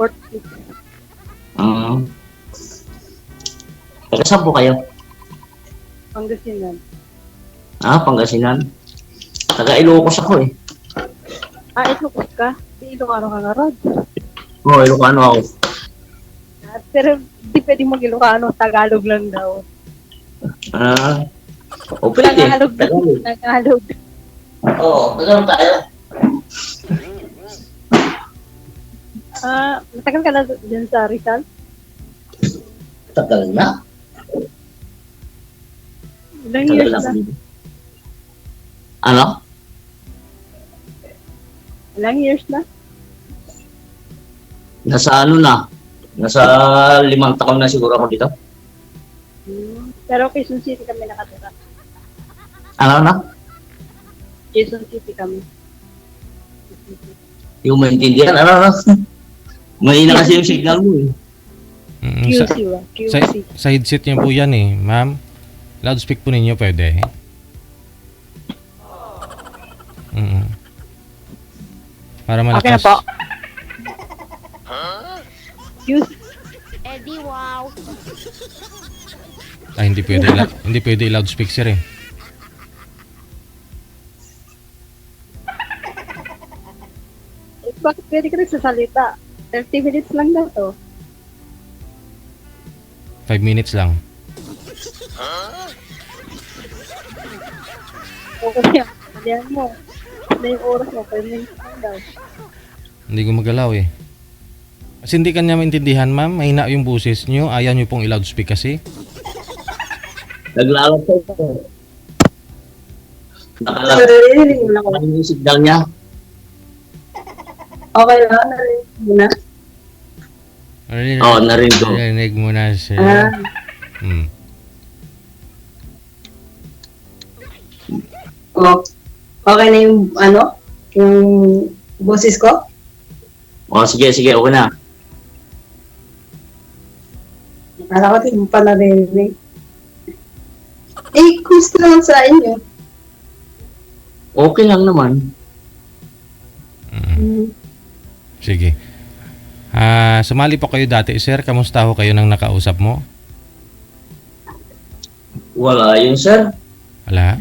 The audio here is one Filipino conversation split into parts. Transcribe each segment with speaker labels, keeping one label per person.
Speaker 1: Fort Pitt.
Speaker 2: Taga saan po kayo?
Speaker 1: Pangasinan.
Speaker 2: Pangasinan. Taga Ilocos ako eh.
Speaker 1: Ilocos ka? Di Ilocano ka nga, Rod.
Speaker 2: Ilocano ako.
Speaker 1: Pero di pwede mag-Ilocano. Tagalog lang daw.
Speaker 2: Pwede.
Speaker 1: Tagalog. Tagalog.
Speaker 2: Oo, Tagalog tayo.
Speaker 1: Matagal ka na dyan sa Rizal?
Speaker 2: Tagal na.
Speaker 1: Ilang years na?
Speaker 2: Ano?
Speaker 1: Ilang years na?
Speaker 2: Nasa 5 taon na siguro ako dito.
Speaker 1: Pero Quezon City kami nakatira.
Speaker 2: Ano na?
Speaker 1: Quezon City kami.
Speaker 2: Yung maintindihan, ano? Mahina kasi yung signal mo eh.
Speaker 1: QC ba? QC.
Speaker 3: Sa headset niyo po yan eh, ma'am. Loudspeak po ninyo pwede. Para malakas.
Speaker 1: Okay na po. QC.
Speaker 4: Eddie, wow.
Speaker 3: Hindi pwede loudspeak sir eh.
Speaker 1: Bakit pwede ka nagsasalita? 30 minutes lang daw to.
Speaker 3: 5 minutes lang.
Speaker 1: Okay yan. Malihan mo. Ano yung oras mo? 5 minutes lang daw.
Speaker 3: Hindi ko magalaw eh. Kasi hindi kanya maintindihan ma'am. Mahina yung boses nyo. Ayaw nyo pong i-loudspeak kasi.
Speaker 2: Naglalak ko.
Speaker 1: Naririnig mo lang.
Speaker 2: Ano yung signal niya?
Speaker 1: Okay lang. Naririnig mo na.
Speaker 2: Narinig ko.
Speaker 3: Narinig mo na siya.
Speaker 1: Okay na yung yung boses ko?
Speaker 2: Sige, okay na.
Speaker 1: Akala ko din mo pa naririnig. Kumusta lang sa inyo?
Speaker 2: Okay lang naman.
Speaker 3: Sige. Sumali po kayo dati sir. Kamusta ho kayo nang nakausap mo?
Speaker 2: Wala yun, sir.
Speaker 3: Wala?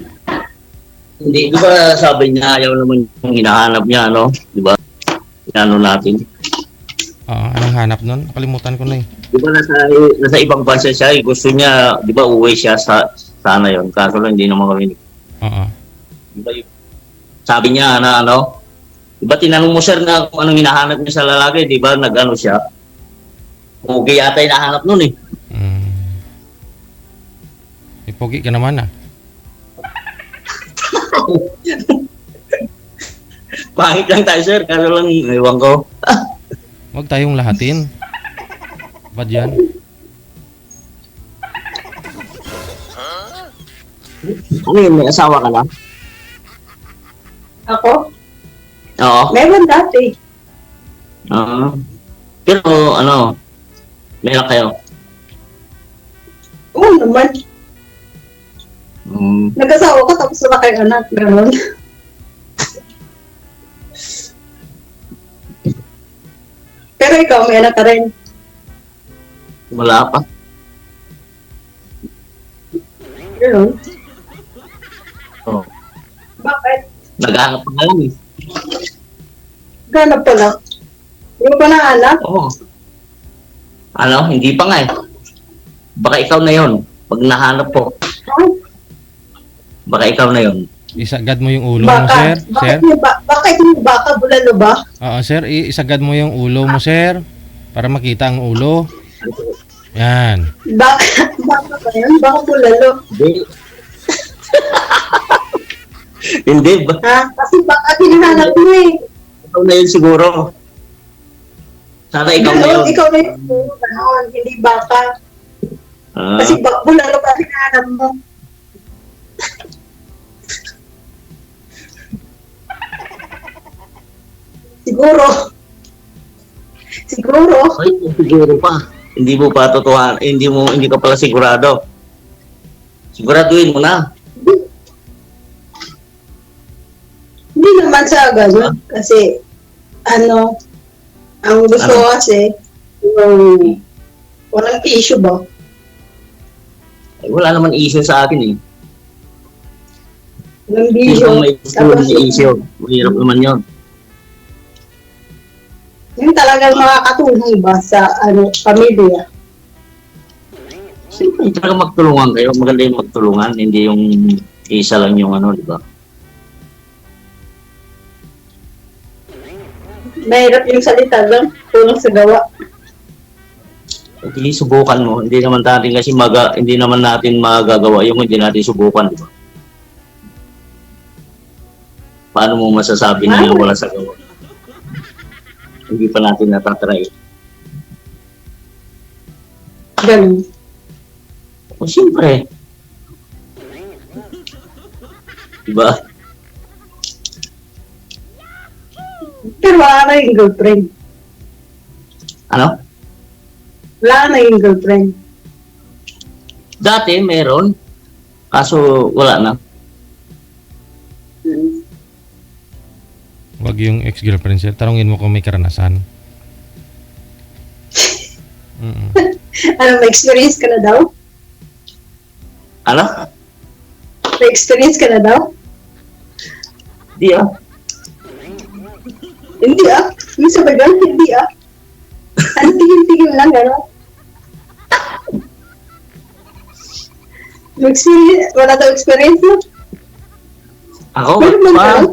Speaker 2: Hindi, di ba sabi niya ayaw naman yung hinahanap niya, no? Di ba? Inano natin.
Speaker 3: Anong hanap nun? Nakalimutan ko na eh.
Speaker 2: Di ba nasa ibang bansa siya, gusto niya, di ba uwi siya sana yun. Kaso lang hindi naman kami. Di ba sabi niya na di ba tinanong mo sir na kung anong hinahanap niya sa lalaki, di ba nag-ano siya? Okay yata yung nahanap nun eh.
Speaker 3: Pogi ka naman ah.
Speaker 2: Pangit lang tayo sir, kaso lang iwan ko.
Speaker 3: Huwag tayong lahatin. Ba't yan?
Speaker 2: Ano yun, may asawa ka na?
Speaker 1: Ako?
Speaker 2: Oo.
Speaker 1: Meron dati.
Speaker 2: Pero meron kayo?
Speaker 1: Oo naman. Nag-asawa ko tapos wala kayong anak. Ganon. Pero ikaw, may anak ka rin.
Speaker 2: Wala pa.
Speaker 1: Ganon.
Speaker 2: Oo.
Speaker 1: Bakit?
Speaker 2: Nag-ahanap pa nga lang eh.
Speaker 1: Ganap pa lang. Hindi mo pa na anak?
Speaker 2: Oo. Hindi pa nga eh. Baka ikaw na yon. Pag nahanap ko. Baka ikaw na yon.
Speaker 3: Isagad mo yung ulo mo, sir.
Speaker 1: Bakit yung baka bulalo ba?
Speaker 3: Oo, sir. Isagad mo yung ulo mo, sir. Para makita ang ulo. Yan.
Speaker 1: Baka ba yun? Baka bulalo.
Speaker 2: Hindi. Hindi ba?
Speaker 1: Kasi baka hinahanap mo eh.
Speaker 2: Ikaw na yun siguro. Sana ikaw na yun.
Speaker 1: Ikaw na yun. Ganon, hindi baka. Kasi bulalo ba hinahanap mo? Siguro.
Speaker 2: Ay, siguro pa. Hindi mo pa totohan. Hindi ka pala sigurado. Siguraduhin mo na.
Speaker 1: Hindi naman sa ganun. Kasi, Ang gusto
Speaker 2: Ano?
Speaker 1: ko kasi, yung walang issue ba?
Speaker 2: Wala naman issue sa akin eh.
Speaker 1: Walang
Speaker 2: Sino
Speaker 1: issue.
Speaker 2: bang may gusto may issue? Mahirap naman yun.
Speaker 1: Yung talagang makakatulong ba sa pamilya?
Speaker 2: Siyempre, talaga magtulungan kayo. Maganda yung magtulungan, hindi yung isa lang yung ano, di ba?
Speaker 1: Mahirap yung salita lang, tulong sa gawa.
Speaker 2: Hindi subukan mo. Hindi naman natin kasi hindi naman natin magagawa yung hindi natin subukan, di ba? Paano mo masasabi na wala sa gawa? Hindi pa natin natatry.
Speaker 1: Ganun.
Speaker 2: O siyempre. Diba?
Speaker 1: Pero wala na yung girlfriend.
Speaker 2: Ano?
Speaker 1: Wala na yung girlfriend.
Speaker 2: Dati meron. Kaso wala na.
Speaker 3: Wag yung ex-girlfriend sir. Tarungin mo kung may karanasan.
Speaker 1: Ano, may experience ka na daw?
Speaker 2: Ano?
Speaker 1: May experience ka na daw?
Speaker 2: Di ah.
Speaker 1: Hindi ah. Yung sa bagal, hindi ah. Ano, tingin-tingin lang, ano? Wala daw experience mo?
Speaker 2: Ako?
Speaker 1: Meron man daw?
Speaker 2: Wala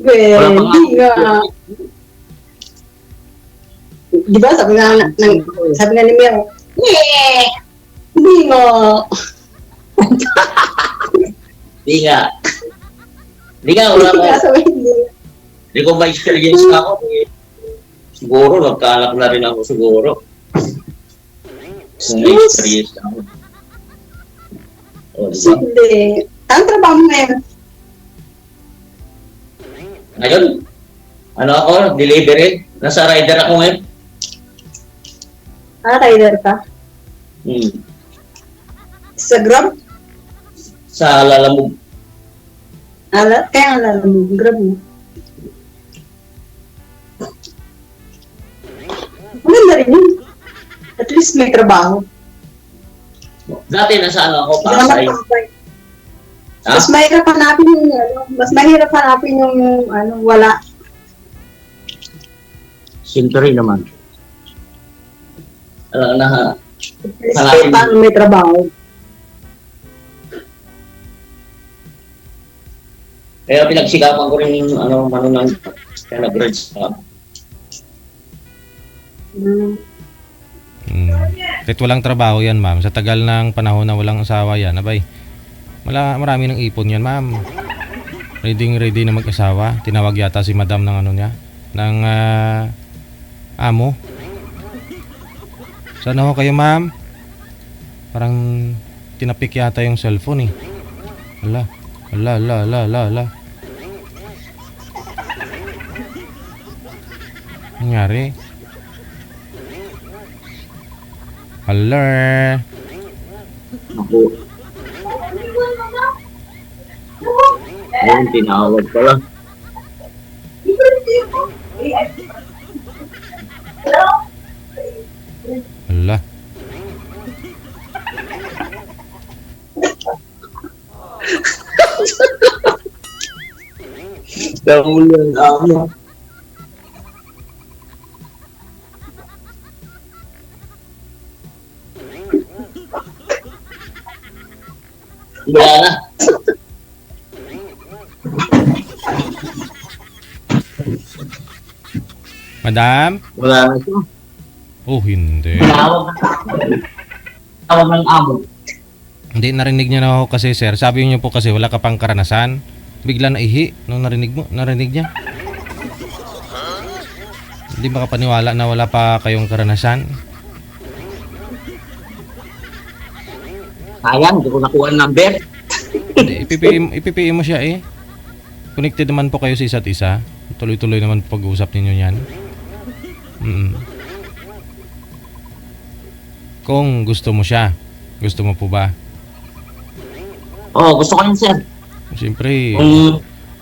Speaker 1: Well,
Speaker 2: pa
Speaker 1: hindi nga. Di ba, sabi nga ni Mel, yeah! Hindi nga.
Speaker 2: Di nga. Di nga, wala
Speaker 1: Hindi
Speaker 2: pa.
Speaker 1: nga, sabi hindi.
Speaker 2: Hindi ko ma-experience na ako. Eh. Siguro, nagkaanak na rin ako siguro. Kung may experience na ako. O, di ba?
Speaker 1: Hindi. Ang trabaho mo ngayon?
Speaker 2: Ngayon, ano ako, delivery. Nasa rider ako ngayon.
Speaker 1: Rider ka? Sa Grab?
Speaker 2: Sa Lalamog.
Speaker 1: Kaya ang alam mo, Grab mo. Maganda rin yun. At least may trabaho.
Speaker 2: Dati nasa ano ako,
Speaker 1: Hindi naman
Speaker 2: Pasay.
Speaker 1: tambay.
Speaker 2: Ha?
Speaker 1: Mas mahirap hanapin yung mas mahirap hanapin yung wala.
Speaker 2: Siyempre naman. Na,
Speaker 1: Kasi paano may trabaho.
Speaker 2: kaya pinagsikapan ko rin yung manunang kaya nag-grades pa.
Speaker 3: Kahit walang trabaho yan ma'am. Sa tagal ng panahon na walang asawa yan, abay. Marami ng ipon yan ma'am. Ready na mag-asawa. Tinawag yata si madam ng ano niya. Ng amo. Sana ho kayo ma'am? Parang tinapik yata yung cellphone eh. Ala. Nangyari? Hello.
Speaker 2: Ako. Ayun, tinawag pala.
Speaker 3: Ala.
Speaker 2: Damulan ako. Wala na.
Speaker 3: Madam?
Speaker 2: Wala na ito.
Speaker 3: Oh, hindi.
Speaker 2: Tawag ng amo.
Speaker 3: Hindi, narinig niya na ako kasi sir. Sabi niyo po kasi wala ka pang karanasan. Bigla na ihi nung narinig niya. Hindi makapaniwala na wala pa kayong karanasan.
Speaker 2: Sayang, hindi ko nakuha ang number.
Speaker 3: Hindi, ipipiin mo siya eh. Connected naman po kayo sa isa't isa. Tuloy-tuloy naman po pag-uusap ninyo yan. Kung gusto mo siya. Gusto mo po ba?
Speaker 2: Oo, gusto ko yun, sir.
Speaker 3: Siyempre,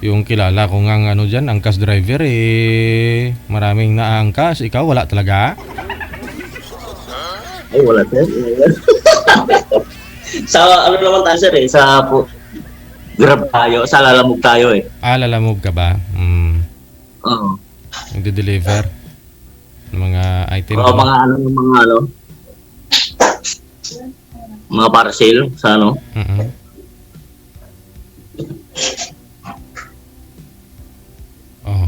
Speaker 3: Yung kilala ko ngang ano dyan, angkas driver eh. Maraming naangkas. Ikaw wala talaga?
Speaker 2: Ay, wala sir. Sa ano naman tayo sir eh, sa Grab tayo, sa Lalamog tayo eh.
Speaker 3: Lalamove ka ba?
Speaker 2: Oo.
Speaker 3: Nagde-deliver ng mga item.
Speaker 2: Oo, mga parcel sa ano.
Speaker 3: Oh.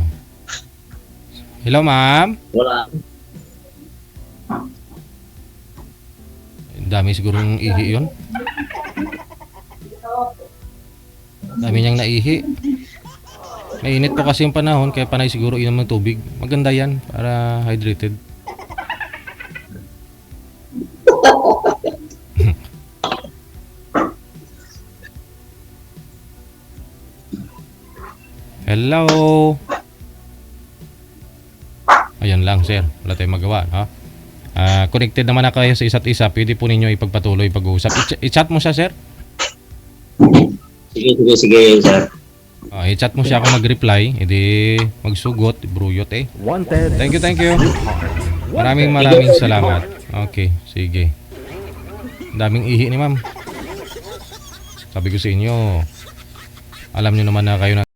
Speaker 3: Hello, ma'am.
Speaker 2: Wala.
Speaker 3: Dami sigurong ihi yun. Dami niyang naihi. Mainit po kasi yung panahon, kaya panay siguro inom ng tubig. Maganda yan para hydrated. Hello. Ayan lang sir, wala tayong magawa, ha? Connected naman na kayo sa isa't isa. Pwede po ninyo ipagpatuloy pag-uusap. I-chat mo siya sir.
Speaker 2: Sige, sir.
Speaker 3: I-chat mo siya kung mag-reply. Edi magsugot, bruyot eh. Thank you. Maraming salamat. Okay, sige. Daming ihi ni ma'am. Sabi ko sa inyo, alam nyo naman na kayo na